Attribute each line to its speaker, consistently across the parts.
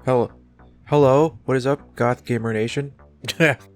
Speaker 1: Hello, what is up, Goth Gamer Nation?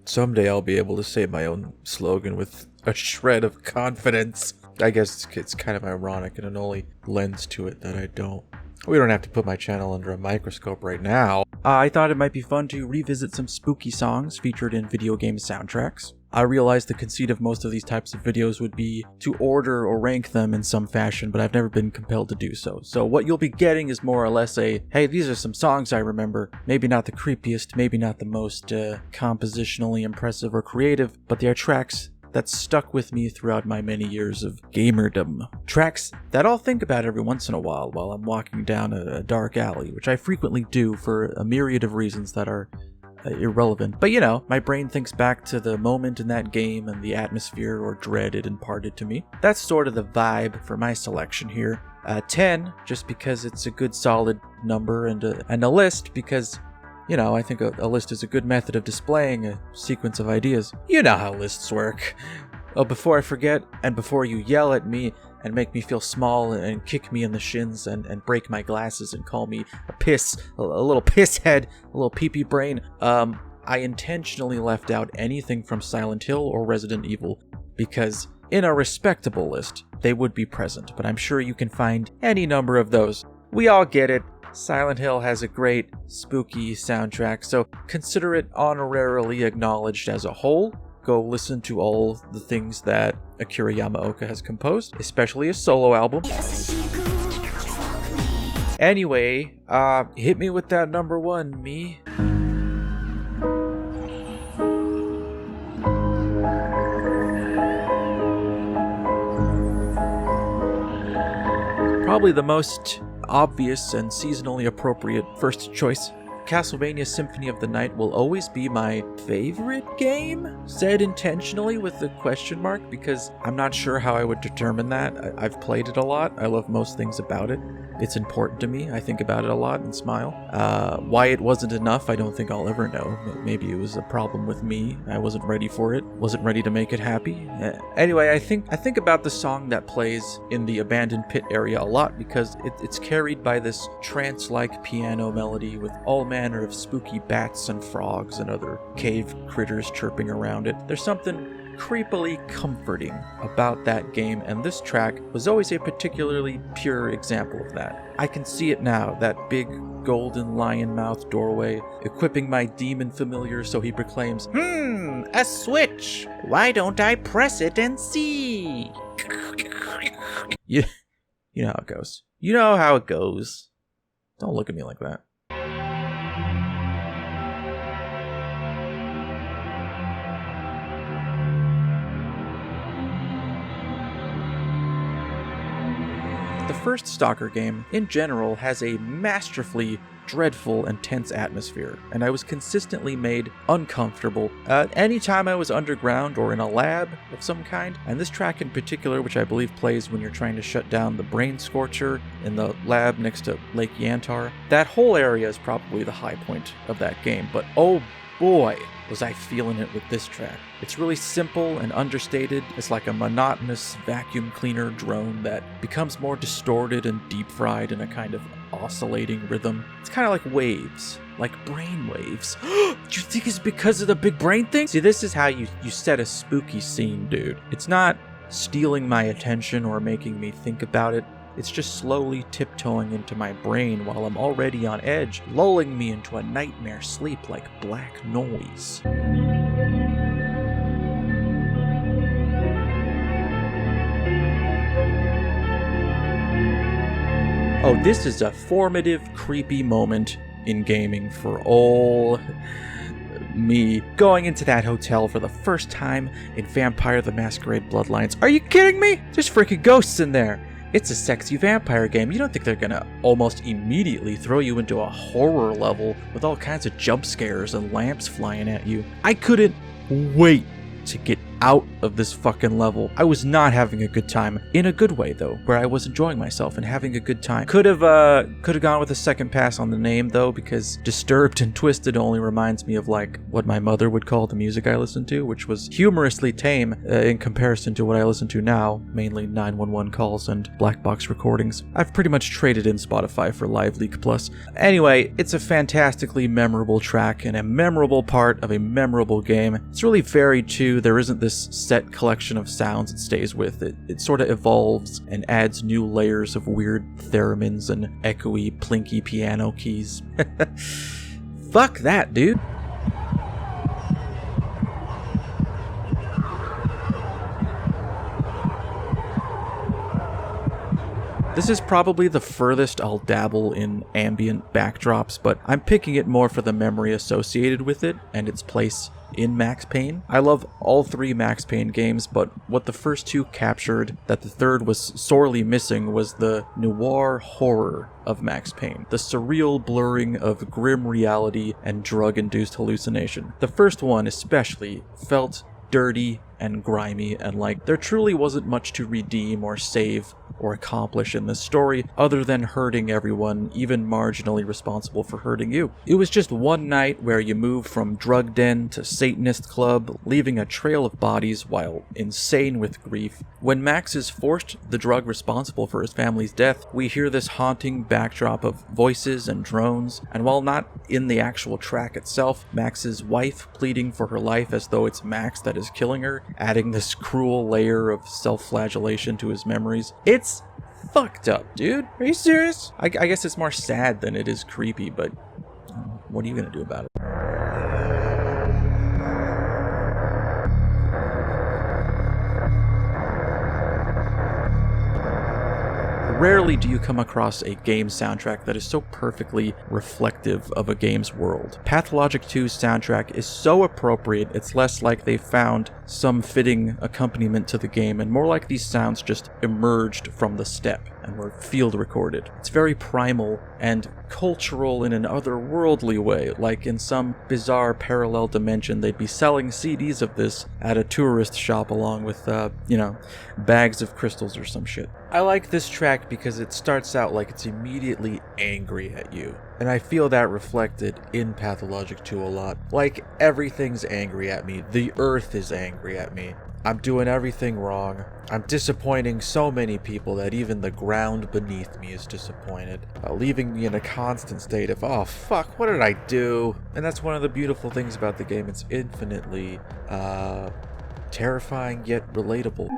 Speaker 1: Someday I'll be able to say my own slogan with a shred of confidence. I guess it's kind of ironic and an only lens to it that I don't. We don't have to put my channel under a microscope right now. I thought it might be fun to revisit some spooky songs featured in video game soundtracks. I realized the conceit of most of these types of videos would be to order or rank them in some fashion, but I've never been compelled to do so. So what you'll be getting is more or less a, hey, these are some songs I remember. Maybe not the creepiest, maybe not the most compositionally impressive or creative, but they are tracks that stuck with me throughout my many years of gamerdom. Tracks that I'll think about every once in a while I'm walking down a dark alley, which I frequently do for a myriad of reasons that are irrelevant. But you know, my brain thinks back to the moment in that game and the atmosphere or dread it imparted to me. That's sort of the vibe for my selection here. 10, just because it's a good solid number, and a list because, you know, I think a list is a good method of displaying a sequence of ideas. You know how lists work. Oh, before I forget, and before you yell at me and make me feel small and kick me in the shins and break my glasses and call me a little piss head, a little pee-pee brain, I intentionally left out anything from Silent Hill or Resident Evil because in a respectable list, they would be present, but I'm sure you can find any number of those. We all get it. Silent Hill has a great, spooky soundtrack, so consider it honorarily acknowledged as a whole. Go listen to all the things that Akira Yamaoka has composed, especially his solo album. Anyway, hit me with that number one, me. Probably the most obvious and seasonally appropriate first choice. Castlevania Symphony of the Night will always be my favorite game, said intentionally with a question mark because I'm not sure how I would determine that. I've played it a lot. I love most things about it. It's important to me. I think about it a lot and smile. Why it wasn't enough, I don't think I'll ever know. Maybe it was a problem with me. I wasn't ready for it. Wasn't ready to make it happy. Anyway, I think about the song that plays in the abandoned pit area a lot because it's carried by this trance-like piano melody with all manner of spooky bats and frogs and other cave critters chirping around it. There's something creepily comforting about that game, and this track was always a particularly pure example of that. I can see it now, that big golden lion-mouthed doorway, equipping my demon familiar so he proclaims, a switch! Why don't I press it and see? You know how it goes. You know how it goes. Don't look at me like that. The first Stalker game, in general, has a masterfully dreadful and tense atmosphere, and I was consistently made uncomfortable anytime I was underground or in a lab of some kind. And this track in particular, which I believe plays when you're trying to shut down the brain scorcher in the lab next to Lake Yantar, that whole area is probably the high point of that game, but oh boy, was I feeling it with this track. It's really simple and understated. It's like a monotonous vacuum cleaner drone that becomes more distorted and deep fried in a kind of oscillating rhythm. It's kind of like waves, like brain waves. Do you think it's because of the big brain thing? See, this is how you set a spooky scene, dude. It's not stealing my attention or making me think about it. It's just slowly tiptoeing into my brain while I'm already on edge, lulling me into a nightmare sleep like black noise. Oh, this is a formative, creepy moment in gaming for all me. Going into that hotel for the first time in Vampire the Masquerade Bloodlines. Are you kidding me? There's freaking ghosts in there. It's a sexy vampire game. You don't think they're gonna almost immediately throw you into a horror level with all kinds of jump scares and lamps flying at you. I couldn't wait to get out of this fucking level. I was not having a good time. In a good way, though, where I was enjoying myself and having a good time. Could have gone with a second pass on the name, though, because Disturbed and Twisted only reminds me of, like, what my mother would call the music I listened to, which was humorously tame in comparison to what I listen to now, mainly 911 calls and black box recordings. I've pretty much traded in Spotify for LiveLeak Plus. Anyway, it's a fantastically memorable track and a memorable part of a memorable game. It's really varied too. There isn't this set collection of sounds it stays with. It sort of evolves and adds new layers of weird theremins and echoey, plinky piano keys. Fuck that, dude. This is probably the furthest I'll dabble in ambient backdrops, but I'm picking it more for the memory associated with it and its place in Max Payne. I love all three Max Payne games, but what the first two captured that the third was sorely missing was the noir horror of Max Payne, the surreal blurring of grim reality and drug-induced hallucination. The first one especially felt dirty and grimy, and like there truly wasn't much to redeem or save or accomplish in this story other than hurting everyone, even marginally responsible for hurting you. It was just one night where you move from drug den to Satanist club, leaving a trail of bodies while insane with grief. When Max is forced the drug responsible for his family's death, we hear this haunting backdrop of voices and drones, and while not in the actual track itself, Max's wife pleading for her life as though it's Max that is killing her, adding this cruel layer of self-flagellation to his memories. It's fucked up, dude. Are you serious? I guess it's more sad than it is creepy, but what are you gonna do about it? Rarely do you come across a game soundtrack that is so perfectly reflective of a game's world. Pathologic 2's soundtrack is so appropriate, it's less like they found some fitting accompaniment to the game and more like these sounds just emerged from the step and were field recorded. It's very primal and cultural in an otherworldly way, like in some bizarre parallel dimension they'd be selling CDs of this at a tourist shop along with, bags of crystals or some shit. I like this track because it starts out like it's immediately angry at you. And I feel that reflected in Pathologic 2 a lot. Like, everything's angry at me. The earth is angry at me. I'm doing everything wrong. I'm disappointing so many people that even the ground beneath me is disappointed, leaving me in a constant state of, oh fuck, what did I do? And that's one of the beautiful things about the game. It's infinitely terrifying yet relatable.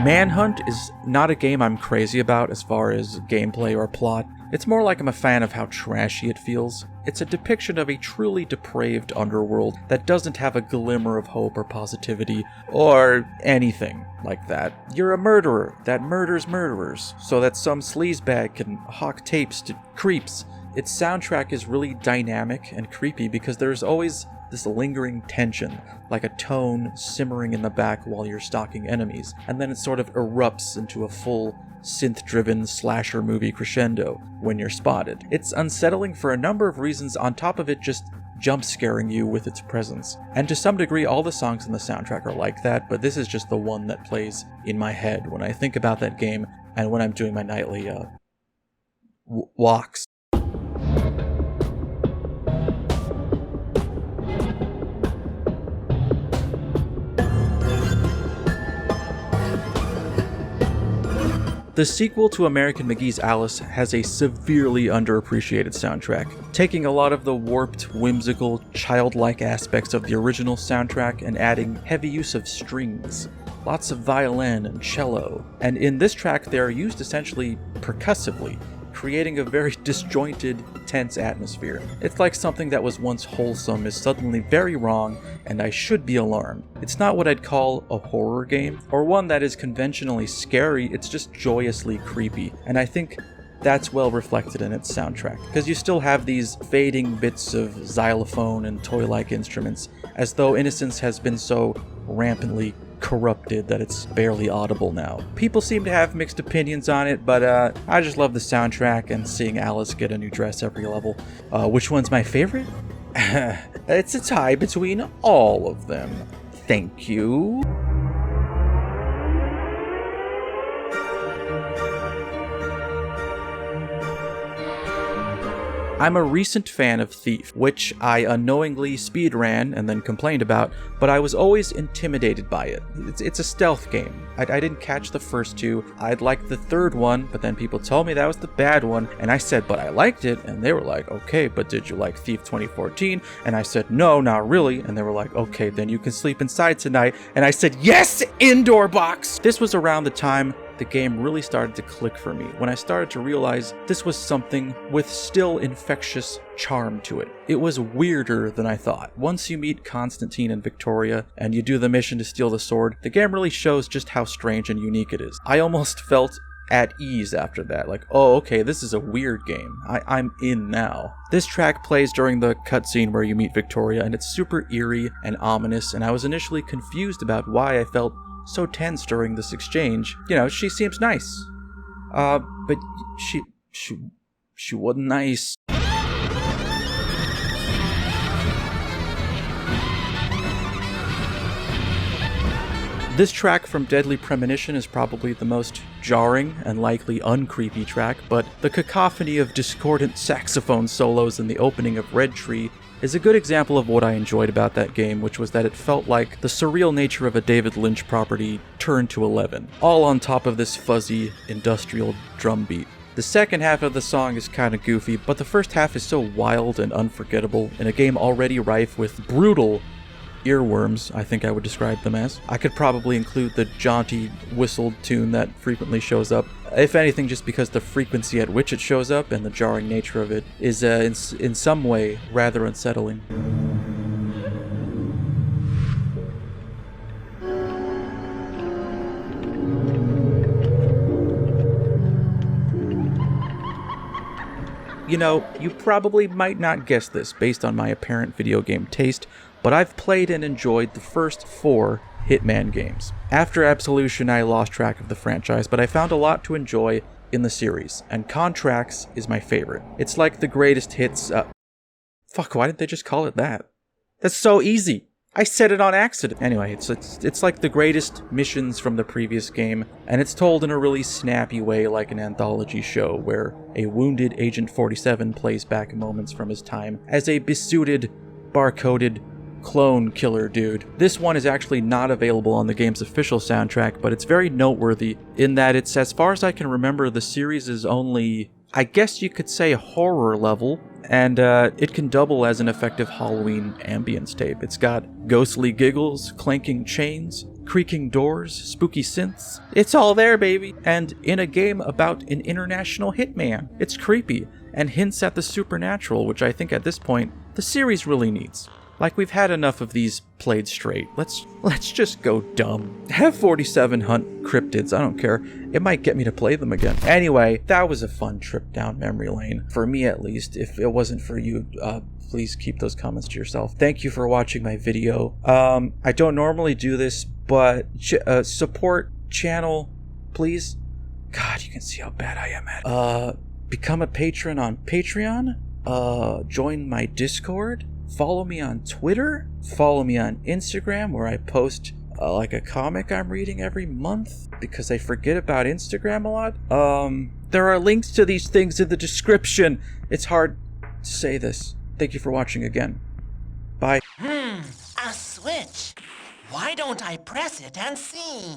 Speaker 1: Manhunt is not a game I'm crazy about as far as gameplay or plot. It's more like I'm a fan of how trashy it feels. It's a depiction of a truly depraved underworld that doesn't have a glimmer of hope or positivity or anything like that. You're a murderer that murders murderers so that some sleazebag can hawk tapes to creeps. Its soundtrack is really dynamic and creepy because there's always this lingering tension, like a tone simmering in the back while you're stalking enemies, and then it sort of erupts into a full synth-driven slasher movie crescendo when you're spotted. It's unsettling for a number of reasons, on top of it just jump-scaring you with its presence. And to some degree, all the songs in the soundtrack are like that, but this is just the one that plays in my head when I think about that game and when I'm doing my nightly walks. The sequel to American McGee's Alice has a severely underappreciated soundtrack, taking a lot of the warped, whimsical, childlike aspects of the original soundtrack and adding heavy use of strings, lots of violin and cello, and in this track they are used essentially percussively, creating a very disjointed, tense atmosphere. It's like something that was once wholesome is suddenly very wrong, and I should be alarmed. It's not what I'd call a horror game, or one that is conventionally scary, it's just joyously creepy, and I think that's well reflected in its soundtrack, because you still have these fading bits of xylophone and toy-like instruments, as though innocence has been so rampantly
Speaker 2: corrupted that it's barely audible now. People seem to have mixed opinions on it, but I just love the soundtrack and seeing Alice get a new dress every level. Which one's my favorite? It's a tie between all of them. Thank you. I'm a recent fan of Thief, which I unknowingly speedran and then complained about, but I was always intimidated by it. It's a stealth game. I didn't catch the first two. I'd liked the third one, but then people told me that was the bad one, and I said, but I liked it, and they were like, okay, but did you like Thief 2014? And I said, no, not really, and they were like, okay, then you can sleep inside tonight, and I said, yes, indoor box! This was around the time the game really started to click for me, when I started to realize this was something with still infectious charm to it. It was weirder than I thought. Once you meet Constantine and Victoria, and you do the mission to steal the sword, the game really shows just how strange and unique it is. I almost felt at ease after that, like, oh, okay, this is a weird game. I'm in now. This track plays during the cutscene where you meet Victoria, and it's super eerie and ominous, and I was initially confused about why I felt so tense during this exchange. You know, she seems nice. But she wasn't nice. This track from Deadly Premonition is probably the most jarring and likely uncreepy track, but the cacophony of discordant saxophone solos in the opening of Red Tree is a good example of what I enjoyed about that game, which was that it felt like the surreal nature of a David Lynch property turned to 11, all on top of this fuzzy, industrial drum beat. The second half of the song is kinda goofy, but the first half is so wild and unforgettable in a game already rife with brutal earworms, I think I would describe them as. I could probably include the jaunty whistled tune that frequently shows up, if anything just because the frequency at which it shows up and the jarring nature of it is in some way rather unsettling. You know, you probably might not guess this based on my apparent video game taste, but I've played and enjoyed the first 4 Hitman games. After Absolution, I lost track of the franchise, but I found a lot to enjoy in the series, and Contracts is my favorite. It's like the greatest hits. Fuck, why didn't they just call it that? That's so easy! I said it on accident. Anyway, it's like the greatest missions from the previous game, and it's told in a really snappy way like an anthology show where a wounded Agent 47 plays back moments from his time as a besuited, barcoded clone killer dude. This one is actually not available on the game's official soundtrack, but it's very noteworthy in that it's, as far as I can remember, the series is only, I guess you could say, horror level, and it can double as an effective Halloween ambience tape. It's got ghostly giggles, clanking chains, creaking doors, spooky synths. It's all there, baby! And in a game about an international hitman. It's creepy, and hints at the supernatural, which I think at this point, the series really needs. Like, we've had enough of these played straight. Let's just go dumb. Have 47 hunt cryptids, I don't care. It might get me to play them again. Anyway, that was a fun trip down memory lane. For me, at least. If it wasn't for you, please keep those comments to yourself. Thank you for watching my video. I don't normally do this, but support channel, please. God, you can see how bad I am at it. Become a patron on Patreon. Join my Discord. Follow me on Twitter, follow me on Instagram, where I post like a comic I'm reading every month, because I forget about Instagram a lot. There are links to these things in the description. It's hard to say this. Thank you for watching again. Bye.
Speaker 3: A switch. Why don't I press it and see?